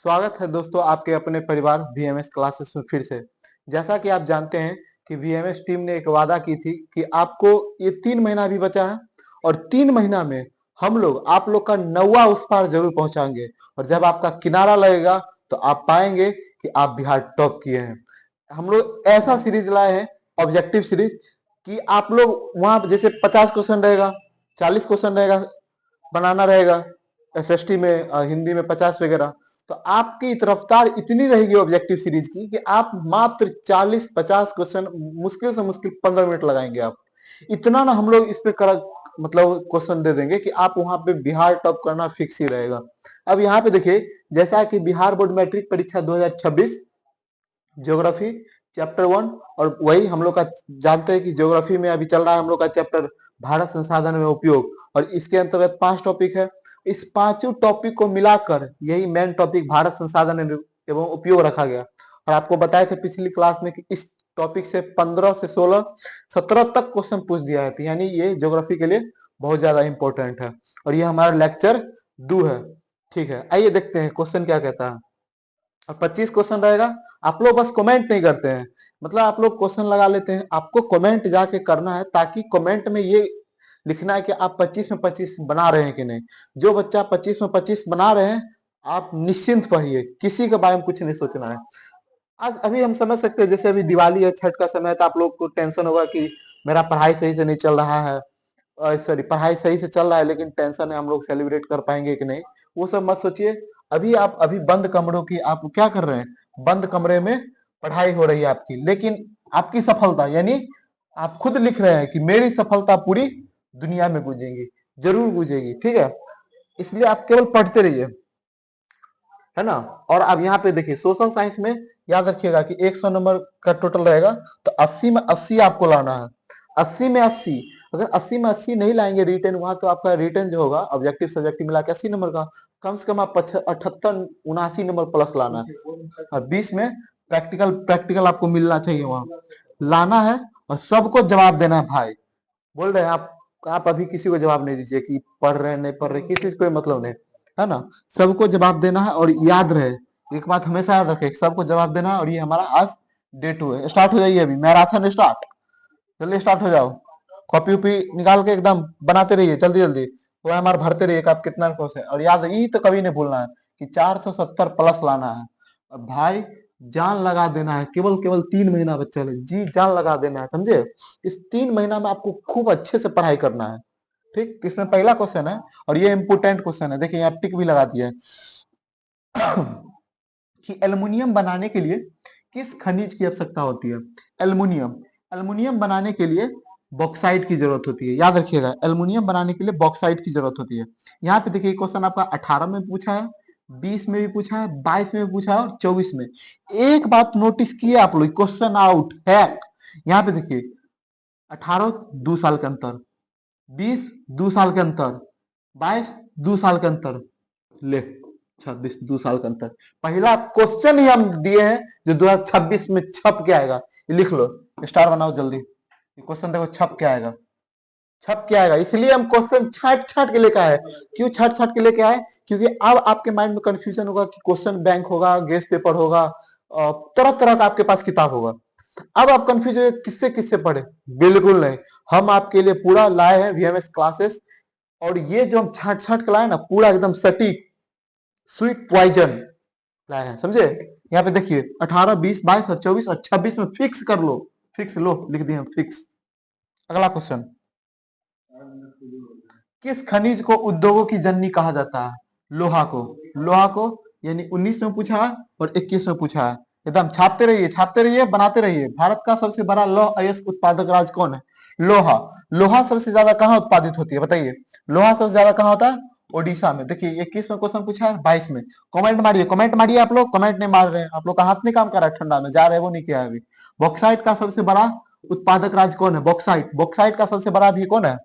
स्वागत है दोस्तों आपके अपने परिवार वीएमएस क्लासेस में फिर से। जैसा कि आप जानते हैं कि वीएमएस टीम ने एक वादा की थी कि आपको ये 3 महीना अभी बचा है और 3 महीना में हम लोग आप लोग का 9वां उस पार जरूर पहुंचाएंगे। और जब आपका किनारा लगेगा तो आप पाएंगे कि आप बिहार टॉप किए हैं। हम लोग ऐसा सीरीज लाए हैं, ऑब्जेक्टिव सीरीज, कि आप लोग वहां जैसे 50 क्वेश्चन रहेगा, 40 क्वेश्चन रहेगा, बनाना रहेगा एसएसटी में, हिंदी में 50 वगैरह। तो आपकी रफ्तार इतनी रहेगी ऑब्जेक्टिव सीरीज की कि आप मात्र 40-50 क्वेश्चन, मुश्किल से मुश्किल 15 मिनट लगाएंगे आप। इतना ना हम लोग इस पे कर मतलब क्वेश्चन दे देंगे कि आप वहां पे बिहार टॉप करना फिक्स ही रहेगा। अब यहाँ पे देखिए, जैसा कि बिहार बोर्ड मैट्रिक परीक्षा 2026 ज्योग्राफी चैप्टर 1, और वही हम लोग का जानते हैं कि ज्योग्राफी में अभी चल रहा है हम लोग का चैप्टर भारत संसाधन में उपयोग, और इसके अंतर्गत 5 टॉपिक है। इस पांचों टॉपिक को मिलाकर यही मेन टॉपिक भारत संसाधन एवं उपयोग रखा गया। और आपको बताए थे पिछली क्लास में कि इस टॉपिक से 15 से 16 17 तक क्वेश्चन पूछ दिया है, यानी ये ज्योग्राफी के लिए बहुत ज्यादा इंपॉर्टेंट है। और ये हमारा लेक्चर 2 है। ठीक है, आइए देखते हैं क्वेश्चन क्या कहता है। और 25 क्वेश्चन रहेगा। आप लोग बस कमेंट नहीं करते हैं, मतलब आप लोग क्वेश्चन लगा लेते हैं, आपको कमेंट जाके करना है, ताकि कमेंट में ये लिखना है कि आप 25 में 25 बना रहे हैं कि नहीं। जो बच्चा 25 में 25 बना रहे हैं, आप निश्चिंत पढ़िए, किसी के बारे में कुछ नहीं सोचना है। आज अभी हम समझ सकते हैं, जैसे अभी दिवाली है, छठ का समय है, तो आप लोग को टेंशन होगा कि मेरा पढ़ाई सही से नहीं चल रहा है, सॉरी पढ़ाई सही से चल रहा है लेकिन टेंशन है हम लोग सेलिब्रेट कर पाएंगे कि नहीं। वो सब मत सोचिए। अभी आप अभी बंद कमरों की आप क्या कर रहे हैं, बंद कमरे में पढ़ाई हो रही है आपकी, लेकिन आपकी सफलता यानी आप खुद लिख रहे हैं कि मेरी सफलता पूरी दुनिया में गूंजेगी, जरूर गूंजेगी। ठीक है, इसलिए आप केवल पढ़ते रहिए, है ना। और अब यहाँ पे देखिए, सोशल साइंस में याद रखिएगा कि 100 नंबर का टोटल रहेगा, तो 80 में 80 आपको लाना है। 80 में 80, अगर 80 में 80 नहीं लाएंगे रिटेन वहां, तो आपका रिटेन जो होगा ऑब्जेक्टिव सब्जेक्टिव मिला के 80 नंबर का, कम से कम आप 78 79 नंबर प्लस लाना है। और 20 में प्रैक्टिकल प्रैक्टिकल आपको मिलना चाहिए, वहां लाना है। और सबको जवाब देना है भाई। बोल रहे हैं आप अभी किसी को जवाब नहीं दीजिए कि पढ़ रहे हैं नहीं पढ़ रहे, किसी से कोई मतलब नहीं, है ना। सबको जवाब देना है। और याद रहे, एक बात हमेशा याद रखे, सबको जवाब देना है। और ये हमारा आज डे 2 है। स्टार्ट हो जाइए, अभी मैराथन स्टार्ट, जल्दी स्टार्ट हो जाओ। कॉपी उपी निकाल के एकदम बनाते रहिए जल्दी जल्दी, वो हमारे भरते रहिए कि आप कितना कोर्स है। और याद ये तो कभी नहीं भूलना है कि 470 प्लस लाना है। और भाई जान लगा देना है, केवल केवल 3 महीना बच्चा है जी, जान लगा देना है, समझे। इस 3 महीना में आपको खूब अच्छे से पढ़ाई करना है। ठीक, तो इसमें पहला क्वेश्चन है, और ये इंपोर्टेंट क्वेश्चन है, देखिए यहाँ टिक भी लगा दिया है कि एल्युमिनियम बनाने के लिए किस खनिज की आवश्यकता होती है। एल्युमिनियम एल्युमिनियम बनाने के लिए बॉक्साइट की जरूरत होती है। याद रखिएगा, एल्युमिनियम बनाने के लिए बॉक्साइट की जरूरत होती है। यहाँ पे देखिए क्वेश्चन आपका 18 में पूछा है, 20 में भी पूछा है, 22 में भी पूछा है, और 24 में। एक बात नोटिस किए आप लोग, क्वेश्चन आउट है। यहाँ पे देखिए 18 2 साल के अंतर, 20 2 साल के अंतर, 22 2 साल के अंतर, ले 26 2 साल का अंतर। पहला क्वेश्चन ही हम दिए हैं जो 2026 में छप के आएगा, ये लिख लो, स्टार बनाओ जल्दी। क्वेश्चन देखो छप के आएगा, छप के आएगा। इसलिए हम क्वेश्चन छाट छाट के लेके आए। क्यों छाट छाट के लेके आए? क्योंकि अब आपके माइंड में कंफ्यूजन होगा कि क्वेश्चन बैंक होगा, गेस्ट पेपर होगा, तरह तरह का आपके पास किताब होगा। अब आप कंफ्यूज हो किससे किससे पढ़े। बिल्कुल नहीं, हम आपके लिए पूरा लाए हैं वीएमएस क्लासेस। और ये जो हम छाट छाट के लाए ना, पूरा एकदम सटीक स्वीट पॉइजन लाए हैं, समझे। यहाँ पे देखिए 18 20 22 और 24 और 26 में फिक्स कर लो, फिक्स लो, लिख दिए फिक्स। अगला क्वेश्चन, किस खनिज को उद्योगों की जननी कहा जाता है? लोहा को। लोहा को यानी 19 में पूछा है और 21 में पूछा है। एकदम छापते रहिए, बनाते रहिए। भारत का सबसे बड़ा लौह अयस्क उत्पादक राज्य कौन है? लोहा। लोहा सबसे ज्यादा कहाँ उत्पादित होती है बताइए? लोहा सबसे ज्यादा कहाँ होता है? ओडिशा में। देखिए 21 में क्वेश्चन पूछा है, 22 में। कमेंट मारिए, कमेंट मारिए। आप लोग कमेंट नहीं मार रहे हैं, आप लोग का हाथ नहीं काम कर रहा है, ठंडा में जा रहे वो नहीं किया है अभी। बॉक्साइट का सबसे बड़ा उत्पादक राज्य कौन है? बॉक्साइट। बॉक्साइट का सबसे बड़ा भी कौन है?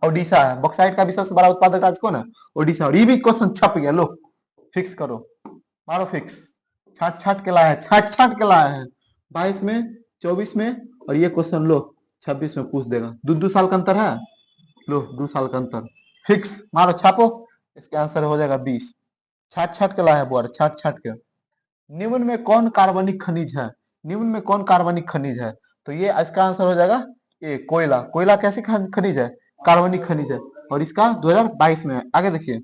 ओडिशा है। बॉक्साइट का भी सबसे बड़ा उत्पादक राज्य कौन है? ओडिशा। और ये भी क्वेश्चन छप गया, लो फिक्स करो, मारो फिक्स। छाट छाट के लाए हैं, छाट छाट के लाए हैं। 22 में, 24 में, और ये क्वेश्चन लो 26 में पूछ देगा। 2 2 साल का अंतर है, लो 2 साल का अंतर, फिक्स मारो छापो। इसका आंसर हो जाएगा 20। छाट छाट के लाया है बुआर, छाट छाट के। निम्न में कौन कार्बनिक खनिज है? निम्न में कौन कार्बनिक खनिज है? तो ये इसका आंसर हो जाएगा ए, कोयला। कोयला कैसे खनिज है? कार्बनिक खनिज है, और इसका 2022 में है। आगे देखिए,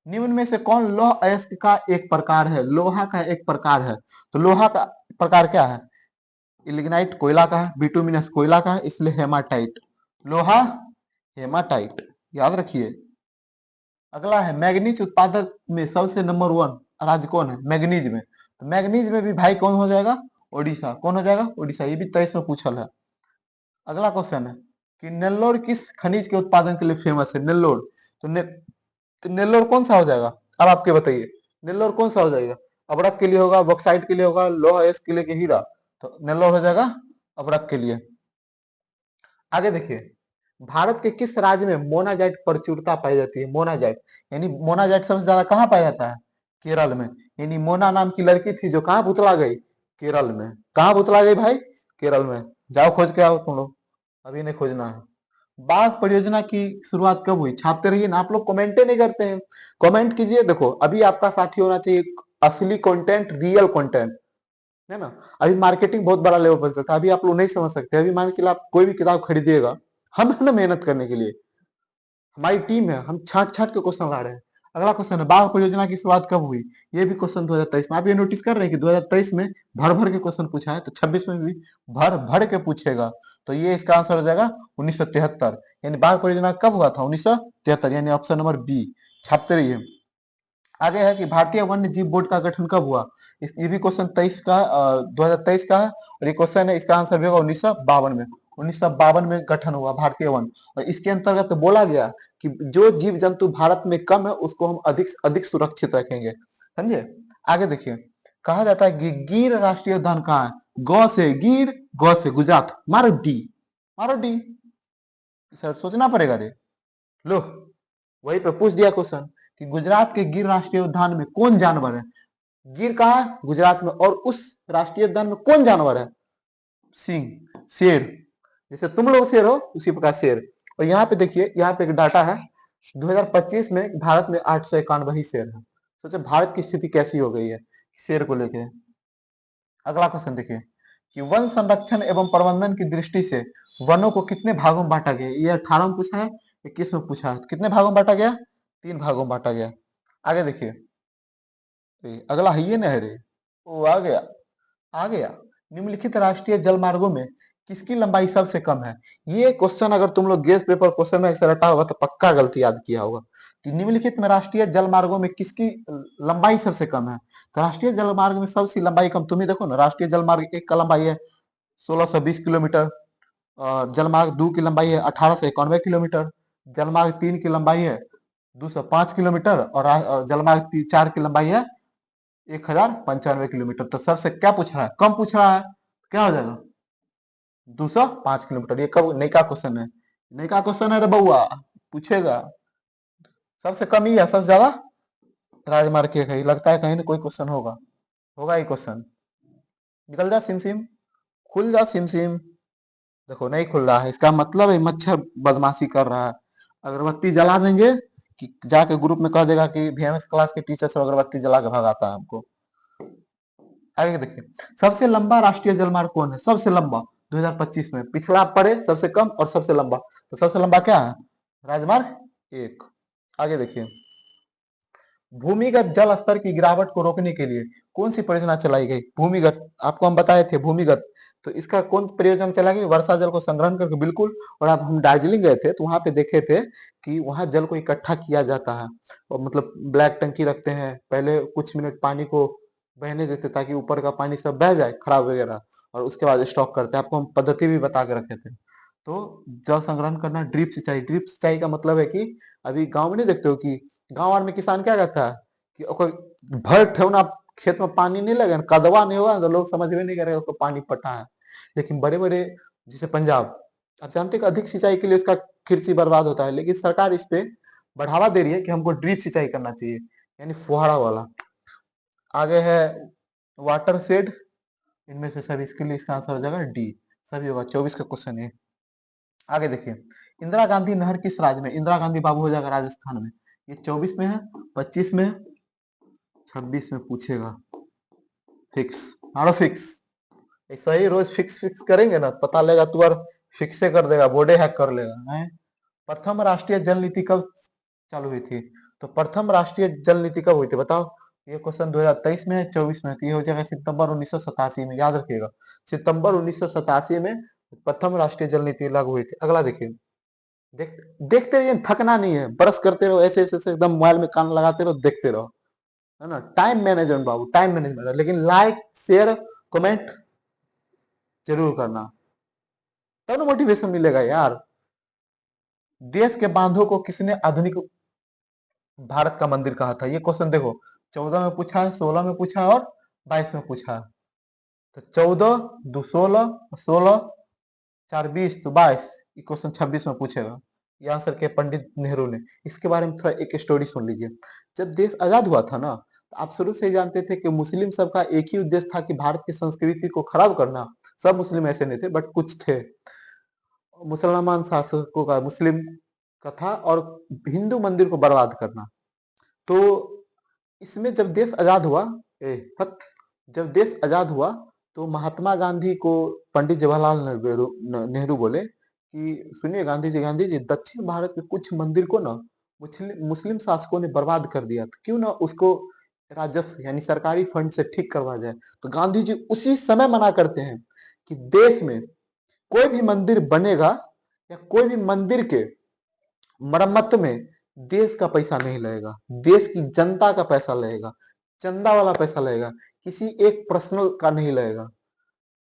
निम्न में से कौन लौह अयस्क का एक प्रकार है? लोहा का एक प्रकार है, तो लोहा का प्रकार क्या है? इलिग्नाइट कोयला का है, बिटुमिनस कोयला का है, इसलिए हेमाटाइट। लोहा हेमाटाइट, याद रखिए। अगला है मैग्नीज उत्पादक में सबसे नंबर वन राज्य कौन है? मैग्नीज में, तो मैग्नीज में भी भाई कौन हो जाएगा? ओडिशा। कौन हो जाएगा? ओडिशा। ये भी 23 में पूछल है। अगला क्वेश्चन है कि नेल्लोर किस खनिज के उत्पादन के लिए फेमस है? नेल्लोर, तो, तो नेल्लोर कौन सा हो जाएगा? अब आपके बताइए, नेल्लोर कौन सा हो जाएगा? अबरक के लिए होगा, बॉक्साइट के लिए होगा, लोहा अयस्क के लिए कि हीरा? तो नेल्लोर हो जाएगा अबरक के लिए। आगे देखिए, भारत के किस राज्य में मोनाजाइट प्रचुरता पाई जाती है? मोनाजाइट, यानी मोनाजाइट सबसे ज्यादा कहाँ पाया जाता है? केरल में। यानी मोना नाम की लड़की थी जो कहाँ भुतला गई? केरल में। कहाँ भुतला गई भाई? केरल में। जाओ खोज के आओ तुम लोग, अभी नहीं खोजना है। बाघ परियोजना की शुरुआत कब हुई? छापते रहिए ना, आप लोग कमेंटे नहीं करते हैं। कमेंट कीजिए। देखो अभी आपका साथी होना चाहिए असली कंटेंट, रियल कंटेंट, है ना। अभी मार्केटिंग बहुत बड़ा लेवल पर चलता है, अभी आप लोग नहीं समझ सकते। अभी मान के चलिए आप कोई भी किताब खरीदिएगा, हम है ना मेहनत करने के लिए, हमारी टीम है, हम छाट छाट के क्वेश्चन ला रहे हैं। अगला क्वेश्चन है बाघ परियोजना की शुरुआत कब हुई? ये भी क्वेश्चन 2023 में। आप ये नोटिस कर रहे हैं कि 2023 में भर भर के क्वेश्चन पूछा है, तो 26 में भी भर भर के पूछेगा। तो ये इसका आंसर हो जाएगा 1973। यानी बाघ परियोजना कब हुआ था? 1973, यानी ऑप्शन नंबर बी। छापते रहिए। आगे है कि भारतीय वन्य जीव बोर्ड का गठन कब हुआ? ये भी क्वेश्चन 23 का 2023 का है, और ये क्वेश्चन है, इसका आंसर भी होगा 1952 में। 1952 में गठन हुआ भारतीय वन, और इसके अंतर्गत तो बोला गया कि जो जीव जंतु भारत में कम है उसको हम अधिक अधिक सुरक्षित रखेंगे, समझे। आगे देखिए, कहा जाता है कि गिर राष्ट्रीय उद्यान कहाँ है? गौ से गिर, गौ से गुजरात। मारो डी, मारो डी। सर सोचना पड़ेगा रे। लो, वही पे पूछ दिया क्वेश्चन कि गुजरात के गिर राष्ट्रीय उद्यान में कौन जानवर है? गिर कहाँ है? गुजरात में। और उस राष्ट्रीय उद्यान में कौन जानवर है? सिंह, शेर। जैसे तुम लोग शेर हो उसी प्रकार शेर। और यहाँ पे देखिए, यहाँ पे एक डाटा है, 2025 में भारत में 891 ही शेर है। सोचे भारत की स्थिति कैसी हो गई है शेर को लेके। अगला क्वेश्चन देखिए कि वन संरक्षण एवं प्रबंधन की दृष्टि से वनों को कितने भागों में बांटा गया? ये 18 में पूछा है, 21 में पूछा है। कितने भागों में बांटा गया? 3 भागों में बांटा गया। आगे देखिए, अगला है ये नहर है, वो आ गया, आ गया। निम्नलिखित राष्ट्रीय जल मार्गों में किसकी लंबाई सबसे कम है? ये क्वेश्चन अगर तुम लोग गेस पेपर क्वेश्चन में से रटा होगा तो पक्का गलती याद किया होगा कि निम्नलिखित में राष्ट्रीय जल मार्गों में किसकी लंबाई सबसे कम है? तो राष्ट्रीय जल मार्ग में सबसे लंबाई कम, तुम ही देखो ना, राष्ट्रीय जल मार्ग एक का लंबाई है 1620 किलोमीटर, जलमार्ग 2 की लंबाई है 1891 किलोमीटर, जलमार्ग 3 की लंबाई है 205 किलोमीटर, और जलमार्ग 4 की लंबाई है 1095 किलोमीटर। तो सबसे क्या पूछ रहा है? कम पूछ रहा है, क्या हो जाएगा? 205 किलोमीटर। ये कब नई का क्वेश्चन है? नई का क्वेश्चन है रे बउआ, पूछेगा। सबसे कम ही है, सबसे ज्यादा राजमार्ग के कहीं लगता है, कहीं ना कोई क्वेश्चन होगा, होगा ही क्वेश्चन। निकल जा सिम सिम, खुल जा सिम सिम। देखो नहीं खुल रहा है, इसका मतलब है मच्छर बदमाशी कर रहा है। अगरबत्ती जला देंगे कि जाके ग्रुप में कह देगा कि VMS क्लास के टीचर से अगरबत्ती जला के भगाता है हमको। आगे देखिए, सबसे लंबा राष्ट्रीय जलमार्ग कौन है? सबसे लंबा 2025 में, पिछला पड़े सबसे कम और सबसे लंबा। तो सबसे लंबा क्या है? राजमार्ग 1। आगे देखिए, भूमिगत जल स्तर की गिरावट को रोकने के लिए कौन सी परियोजना चलाई गई? भूमिगत, आपको हम बताए थे भूमिगत, तो इसका कौन परियोजना चलाई गई? वर्षा जल को संग्रहण करके, बिल्कुल। और अब हम दार्जिलिंग गए थे तो वहां पे देखे थे कि वहां जल को इकट्ठा किया जाता है, और मतलब ब्लैक टंकी रखते हैं, पहले कुछ मिनट पानी को बहने देते ताकि ऊपर का पानी सब बह जाए खराब वगैरह, और उसके बाद स्टॉक करते हैं। आपको हम पद्धति भी बता के रखे थे। तो जल संग्रहण करना, ड्रिप सिंचाई। ड्रिप सिंचाई का मतलब है कि अभी गांव में नहीं देखते हो कि गांव वार में किसान क्या कहता है कि ओकर भर ठेवना खेत में पानी नहीं लगे, कदवा नहीं होगा तो लोग समझ में नहीं करेगा उसको पानी पटा है। लेकिन बड़े बड़े जैसे पंजाब, आप जानते हैं कि अधिक सिंचाई के लिए उसका कृषि बर्बाद होता है, लेकिन सरकार इस पे बढ़ावा दे रही है कि हमको ड्रिप सिंचाई करना चाहिए, यानी फुहारा वाला। आगे है वाटर शेड, इनमें से सभी, इसके लिए इसका आंसर हो जाएगा डी, सभी होगा। 24 का क्वेश्चन है। आगे देखिए, इंदिरा गांधी नहर किस राज्य में? इंदिरा गांधी बाबू हो जाएगा राजस्थान में। ये 24 में है, 25 में है, 26 में पूछेगा। फिक्स, मारो फिक्स। ऐसा ही रोज फिक्स फिक्स करेंगे ना, पता लगेगा तू और फिक्स से कर देगा, बोर्डे हैक कर लेगा है। प्रथम राष्ट्रीय जल नीति कब चालू हुई थी? तो प्रथम राष्ट्रीय जल नीति कब हुई थी बताओ? ये क्वेश्चन 2023 में है, 24 में है, तो ये हो जाएगा सितंबर 1987 में, याद रखिएगा। सितंबर 1987 में प्रथम राष्ट्रीय जल नीति लागू हुई थी। अगला देखिए, देखते रहिए, थकना नहीं है, ब्रश करते रहो, ऐसे ऐसे एकदम मोबाइल में कान लगाते रहो, देखते रहो, है ना। टाइम मैनेजमेंट बाबू, टाइम मैनेजमेंट। लेकिन लाइक शेयर कमेंट जरूर करना, तब ना मोटिवेशन मिलेगा यार। देश के बांधों को किसने आधुनिक भारत का मंदिर कहा था? ये क्वेश्चन देखो, 14 में पूछा है, 16 में पूछा है और 22 में पूछा है। तो 14 दो 16, 16 4 20 तो 22, ये क्वेश्चन 26 में पूछेगा। ये आंसर के पंडित नेहरू ने। इसके बारे में थोड़ा एक स्टोरी सुन लीजिए। जब देश आजाद हुआ था ना, तो आप शुरू से ही जानते थे कि मुस्लिम सबका एक ही उद्देश्य था कि भारत की संस्कृति को खराब करना। सब मुस्लिम ऐसे नहीं थे, बट कुछ थे। मुसलमान शासकों का, मुस्लिम का था, और हिंदू मंदिर को बर्बाद करना। तो इसमें जब देश आजाद हुआ, जब देश आजाद हुआ, तो महात्मा गांधी को पंडित जवाहरलाल नेहरू बोले कि सुनिए गांधी जी, दक्षिण भारत के कुछ मंदिर को ना मुस्लिम शासकों ने बर्बाद कर दिया, तो क्यों ना उसको राजस्व यानी सरकारी फंड से ठीक करवा जाए। तो गांधी जी उसी समय मना करते हैं कि देश में कोई भी मंदिर बनेगा या कोई भी मंदिर के मरम्मत में देश का पैसा नहीं लगेगा, देश की जनता का पैसा लगेगा, चंदा वाला पैसा लगेगा, किसी एक पर्सनल का नहीं लगेगा।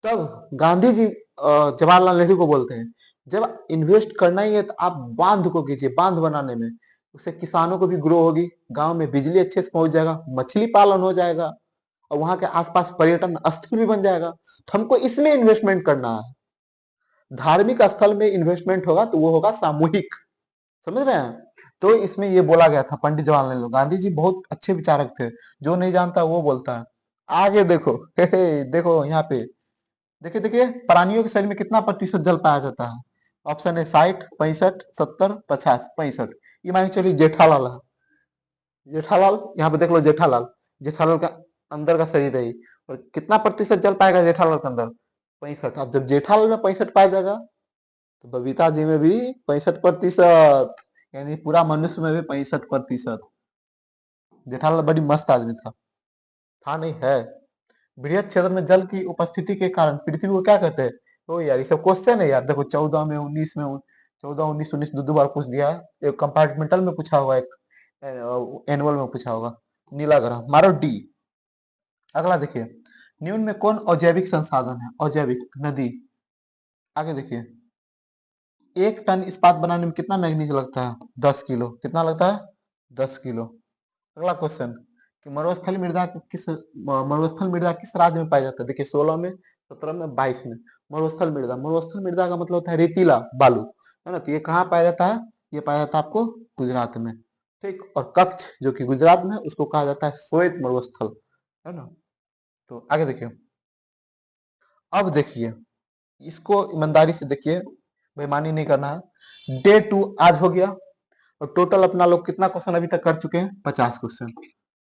तब गांधी जी जवाहरलाल नेहरू को बोलते हैं, जब इन्वेस्ट करना ही है तो आप बांध को कीजिए, बांध बनाने में उससे किसानों को भी ग्रो होगी, गांव में बिजली अच्छे से पहुंच जाएगा, मछली पालन हो जाएगा, और वहां के आसपास पर्यटन स्थल भी बन जाएगा। तो हमको इसमें इन्वेस्टमेंट करना है। धार्मिक स्थल में इन्वेस्टमेंट होगा तो वो होगा सामूहिक, समझ रहे हैं। तो इसमें ये बोला गया था पंडित जवाहरलाल नेहरू। गांधी जी बहुत अच्छे विचारक थे, जो नहीं जानता वो बोलता है। आगे देखो, देखो यहाँ पे, देखिए देखिए, प्राणियों के शरीर में कितना प्रतिशत जल पाया जाता है? ऑप्शन है 60, 65, 70, 50, 65। ये मान के चलिए जेठालाल है, जेठालाल यहाँ पे देख लो, जेठालाल, जेठालाल का अंदर का शरीर है, और कितना प्रतिशत जल पाएगा जेठालाल के अंदर? 65। अब जब जेठालाल में 65 पाया जाएगा, तो बबीता जी में भी 65%, यानी पूरा मनुष्य में भी 65%। जेठालाल बड़ी मस्त आदमी था नहीं है। बृहद क्षेत्र में जल की उपस्थिति के कारण पृथ्वी को क्या कहते हैं? ओ यार, ये सब क्वेश्चन है यार, देखो 14 में, 19 में, 14 19 19 दो बार पूछ दिया है। एक कंपार्टमेंटल में पूछा होगा, एक एनुअल में पूछा होगा। नीला ग्रह, मारो डी। अगला देखिए, निम्न में कौन अजैविक संसाधन है? अजैविक, नदी। आगे देखिए, 1 टन इस्पात बनाने में कितना मैग्नीज लगता है? 10 किलो। कितना लगता है? 10 किलो। अगला क्वेश्चन, कि मरुस्थल मृदा किस राज्य में पाया जाता है? देखिए 16 में, 17 में, 22 में। मरुस्थल मृदा का मतलब होता है रेतीला बालू, है ना। तो ये कहाँ पाया जाता है? ये पाया जाता है आपको गुजरात में, ठीक। और कच्छ जो कि गुजरात में है, उसको कहा जाता है श्वेत मरुस्थल, है ना। तो आगे देखिए, अब देखिए, इसको ईमानदारी से देखिए, बेईमानी नहीं करना है। डे 2 आज हो गया, और टोटल अपना लोग कितना क्वेश्चन अभी तक कर चुके हैं? 50 क्वेश्चन,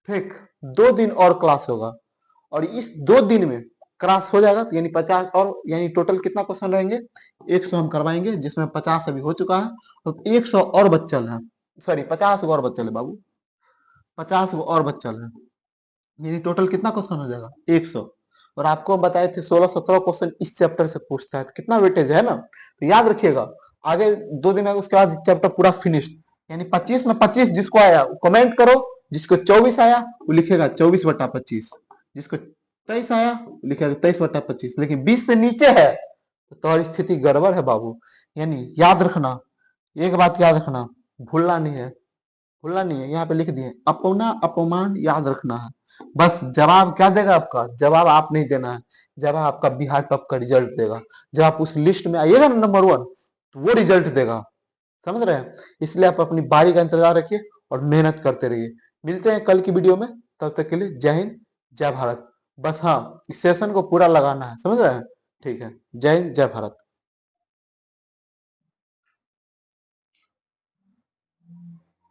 ठीक। 2 दिन और क्लास होगा, और इस 2 दिन में क्लास हो जाएगा, तो यानी 50 और, यानी टोटल कितना क्वेश्चन रहेंगे? 100 हम करवाएंगे, जिसमें 50 अभी हो चुका है, तो 100 और बच्चल है, सॉरी 50 और बच्चल है बाबू, 50 और बच्चल है, यानी टोटल कितना क्वेश्चन हो जाएगा? 100। और आपको हम बताए थे 16-17 क्वेश्चन इस चैप्टर से पूछता है, तो कितना वेटेज है ना। तो याद रखिएगा, आगे 2 दिन है, उसके बाद चैप्टर पूरा फिनिश्ड, यानी 25 में 25 जिसको आया वो कमेंट करो, जिसको 24 आया वो लिखेगा 24/25, जिसको 23 आया वो लिखेगा 23/25। लेकिन 20 से नीचे है तो तुम्हारी स्थिति गड़बड़ है बाबू। यानी याद रखना, एक बात याद रखना, भूलना नहीं है, भूलना नहीं है। यहाँ पे लिख दिए, अपना अपमान याद रखना है। बस जवाब क्या देगा आपका? जवाब आप नहीं देना है, जवाब आपका बिहार कप का रिजल्ट देगा। जब आप उस लिस्ट में आइएगा ना नंबर 1, तो वो रिजल्ट देगा, समझ रहे हैं। इसलिए आप अपनी बारी का इंतजार रखिए और मेहनत करते रहिए। मिलते हैं कल की वीडियो में, तब तक के लिए जय हिंद, जय भारत। बस हाँ, इस सेशन को पूरा लगाना है, समझ रहे हैं। ठीक है, जय हिंद, जय भारत।